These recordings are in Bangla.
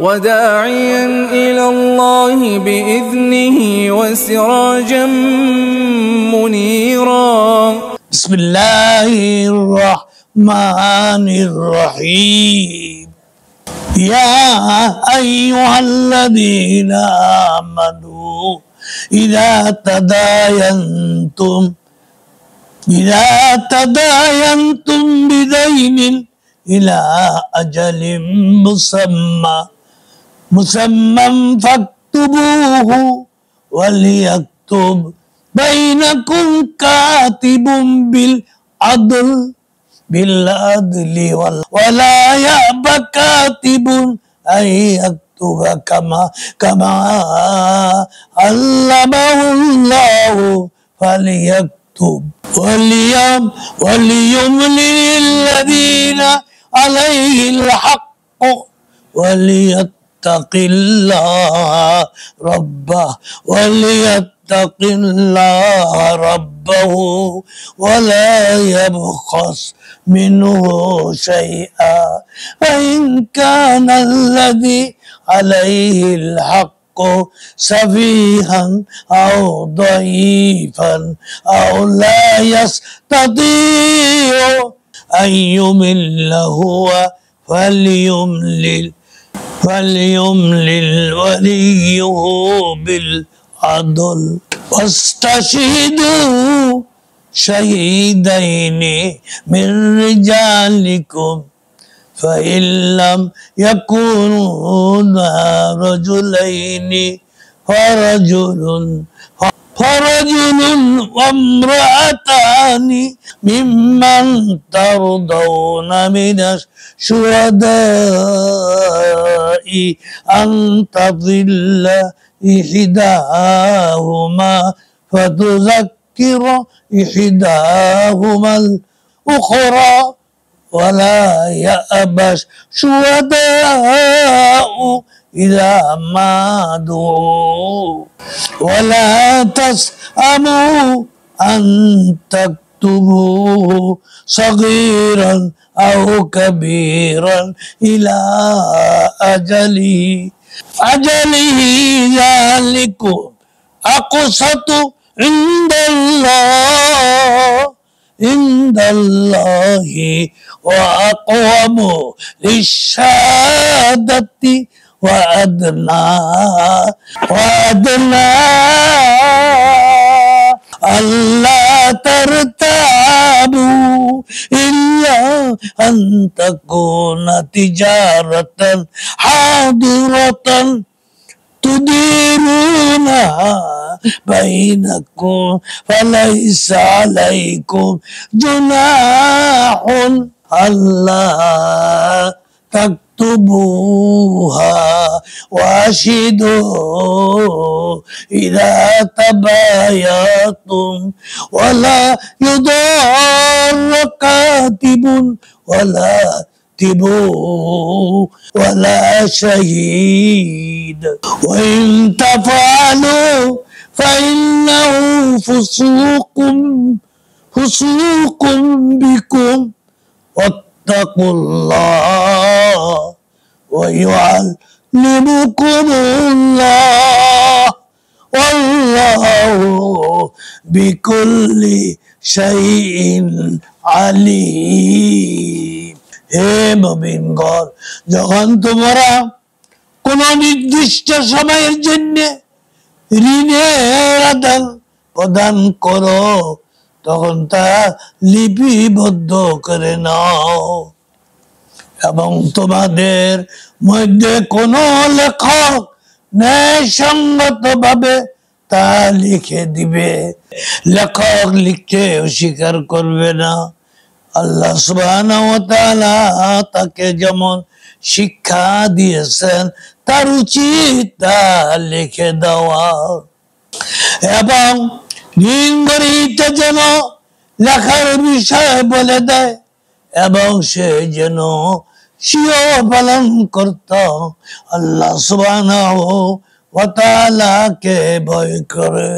وداعيا إلى الله بإذنه وسراجا منيرا. بسم الله الرحمن الرحيم. يا أيها الذين آمنوا إذا تداينتم بدين إلى أجل مسمى فاكتبوه وليكتب بينكم كاتب بالعدل ولا يأب كاتب أن يكتب كما علمه الله فليكتب وليملل الذين عليه الحق وليتق الله ربه ولا يبخس منه شيئا فإن كان الذي عليه الحق سفيها أو ضعيفا أو لا يستطيع أن يمل هو فليملل وليه بالعدل واستشهدوا شهيدين من رجالكم فإن لم يكونا رجلين فرجل وامرأتان ممن ترضون من الشهداء أن تضل إحداهما فتذكر إحداهما الأخرى ولا يأبى الشهداء إذا ما دعوا ولا تسأموا أن تكتبوه صغيرا أو كبيرا إلى أجله ذلكم أقسط عند الله وأقوم للشهادة وأدنى ألا ترتابوا إلا أن تكون تجارة حاضرة تديرونها بينكم فليس عليكم جناح ألا تكتبوها واشهدوا إذا تبايعتم ولا يضار كاتب ولا شهيد وإن تفعلوا فإنه فسوق بكم واتقوا الله ويعلمكم الله والله بكل شيء عليم। হে মুমিনগণ, যখন তোমরা কোন নির্দিষ্ট সময়ের জন্য ঋণের আদান প্রদান করো তখন তা লিপিবদ্ধ করে নাও এবং তোমাদের মধ্যে কোন লেখক ন্যায়সঙ্গত ভাবে তা লিখে দিবে। লেখক লিখতে অস্বীকার করবে না। আল্লাহ সুবহানাহু ওয়া তাআলা তাকে যেমন শিক্ষা দিয়েছেন তার উচিত তা লিখে দেওয়া এবং ঋণ গ্রহীতা যেন লেখার বিষয় বলে দেয় এবং সে যেন সিও পালন করত আল্লাহ সুবহানাহু ওয়া তাআলাকে ভয় করে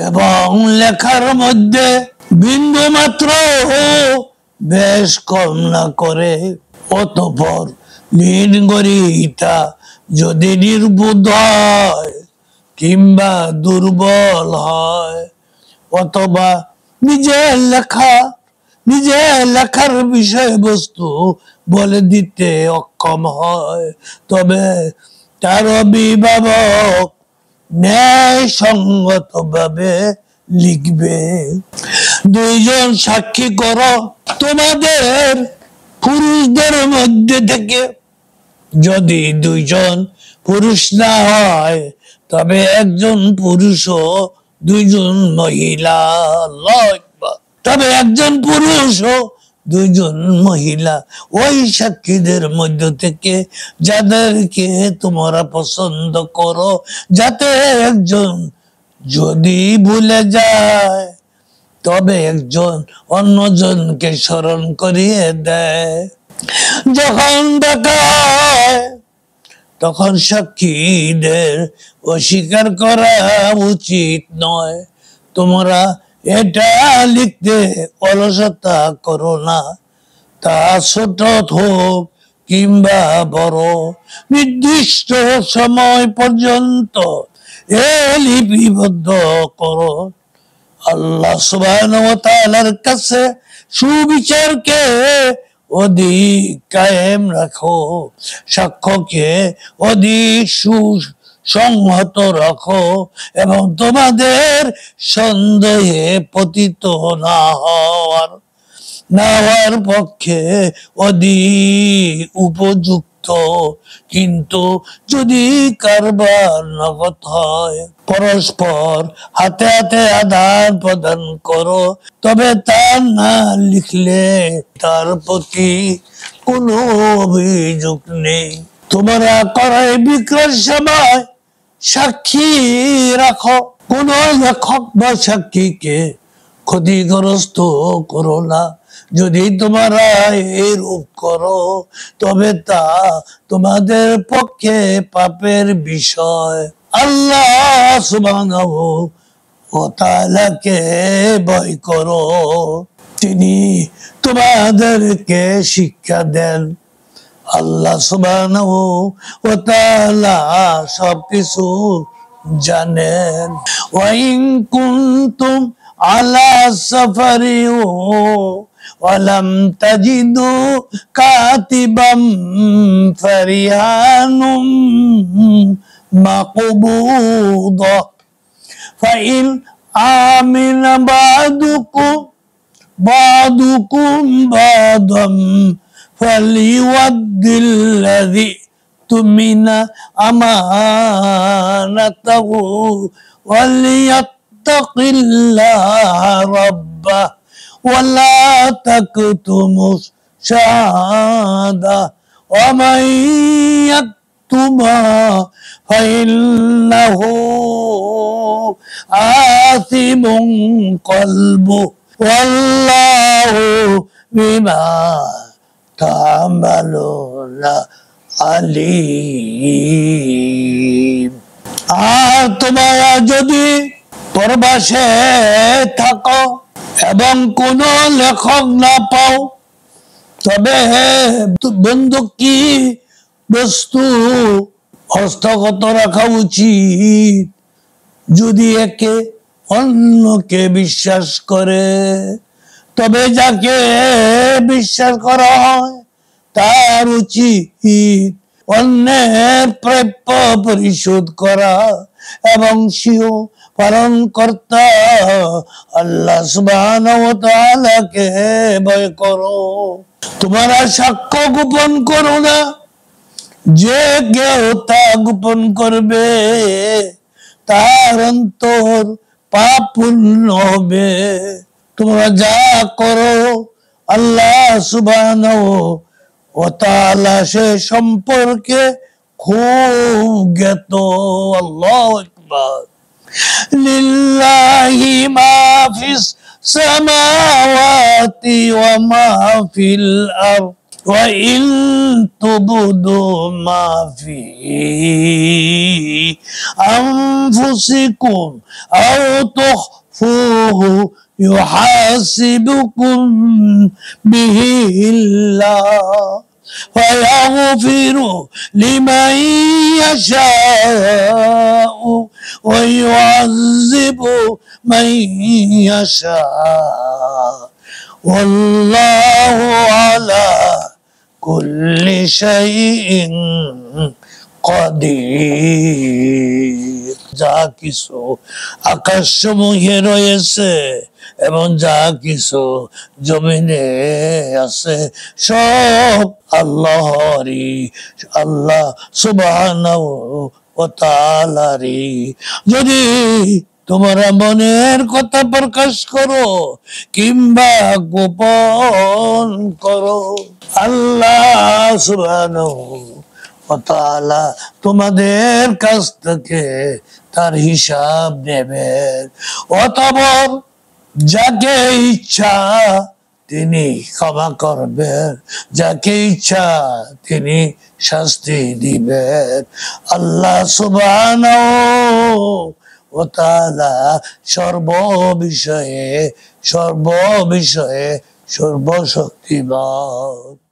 এবং লেখার মধ্যে বিন্দু মাত্র বেশ কম না করে অতঃপর ঋণ গ্রহীতা যদি নির্বোধ হয় কিংবা দুর্বল হয় অথবা নিজের লেখার বিষয়বস্তু বলে দিতে অক্ষম হয়, তবে তার অভিভাবক ন্যায়সঙ্গতভাবে লিখবে। দুইজন সাক্ষী করো তোমাদের পুরুষদের মধ্যে থেকে, যদি দুইজন পুরুষ না হয় তবে একজন পুরুষ ও দুইজন মহিলা। তবে একজন পুরুষ ও দুইজন মহিলা ওই সাক্ষীদের মধ্য থেকে যাদেরকে তোমরা পছন্দ করো, যাতে একজন যদি ভুলে যায় তবে একজন অন্যজনকে স্মরণ করিয়ে দেয়। যখন ডাকা হয় তখন সাক্ষীদের অস্বীকার করা উচিত নয়। তোমরা এটা লিখতে অলসতা করো না, তা ছোট হোক কিংবা বড়। নির্দিষ্ট সময় পর্যন্ত এ লিপিবদ্ধ করো। আল্লাহ সুবহানাহু ওয়া তাআলার কাছে সুবিচারকে অধিক কায়েম রাখো, সাক্ষ্যকে অধিক সুসংহত রাখো এবং তোমাদের সন্দেহে পতিত না হওয়ার পক্ষে অধিক উপযুক্ত। কিন্তু যদি কারবার নগদ হয়, পরস্পর হাতে হাতে আদান প্রদান করো, তবে তা না লিখলে তার প্রতি কোনো অভিযোগ নেই। তোমরা ক্রয় বিক্রয়ের সময় সাক্ষী রাখো, কোন লেখক বা সাক্ষীকে ক্ষতিগ্রস্ত করো না। যদি তোমরা এরূপ করো তবে তা তোমাদের পক্ষে পাপের বিষয়। আল্লাহ সুবহানাহু ওয়া তাআলাকে ভয় করো, তিনি তোমাদেরকে শিক্ষা দেন। আল্লাহ সুবহানাহু ওয়া তাআলা সবকিছু জানেন। ওয়া ইন কুনতুম আলা সাফারি ওয়ালাম তাজিদু কাতিবাম ফারিহানুম মাকবুদা ফাইন আমিনা বাদুকুম বাদাম ফালিওয়াদ্দিল্লাযী তুমিনা আমানাতাহু ওয়ালিয়াত্তাকিল্লাহা রাব্বাহ ওয়ালা তাকতুমুশ শাহাদা ওয়া মান ইয়াকতুমহা ফাইন্নাহু আথিমুন কলবুহু ওয়াল্লাহু বিমা তা'মালুনা আলিম। আর তোমরা যদি প্রবাসে থাকো এবং কোন লেখক না পাও, তবে বন্দুকি বস্তু হস্তগত রাখা উচিত। যদি একে অন্যকে বিশ্বাস করে, তবে যাকে বিশ্বাস করা হয় তার উচিত অন্যের প্রাপ্য পরিশোধ করা এবং স্বীয় পালনকর্তা আল্লাহ সুবহানাহু ওয়া তাআলাকে ভয় করো। তোমরা সাক্ষ্য গোপন করো না, যে কেউ তা গোপন করবে তার অন্তর পাপপূর্ণ হবে। তোমরা যা করো আল্লাহ সুবহানাহু ওয়া তাআলা সে সম্পর্কে খুব জ্ঞাত। আল্লাহু আকবার। লিল্লাহি মা ফিস সামাওয়াতি ওয়া মা ফিল আরদ ওয়া ইন তুবদু মা ফি আনফুসিকুম আও তুখফুহু ইউহাসিবুকুম বিহিল্লাহ ويغفر لمن يشاء ويعذب من يشاء والله على كل شيء قدير যা কিছু আকাশসমূহে রয়েছে এবং যা কিছু জমিনে আছে সব আল্লাহরই, আল্লাহ সুবহানাহু ওয়া তাআলারই। যদি তোমরা মনের কথা প্রকাশ করো কিংবা গোপন করো, আল্লাহ সুবহানাহু ওয়া তাআলা তোমাদের কাছ থেকে তার হিসাব নেবেন। অতঃপর যাকে ইচ্ছা তিনি ক্ষমা করবেন, যাকে ইচ্ছা তিনি শাস্তি দিবেন। আল্লাহ সুবহানাহু ওয়া তাআলা সর্ববিষয়ে সর্বশক্তিমান।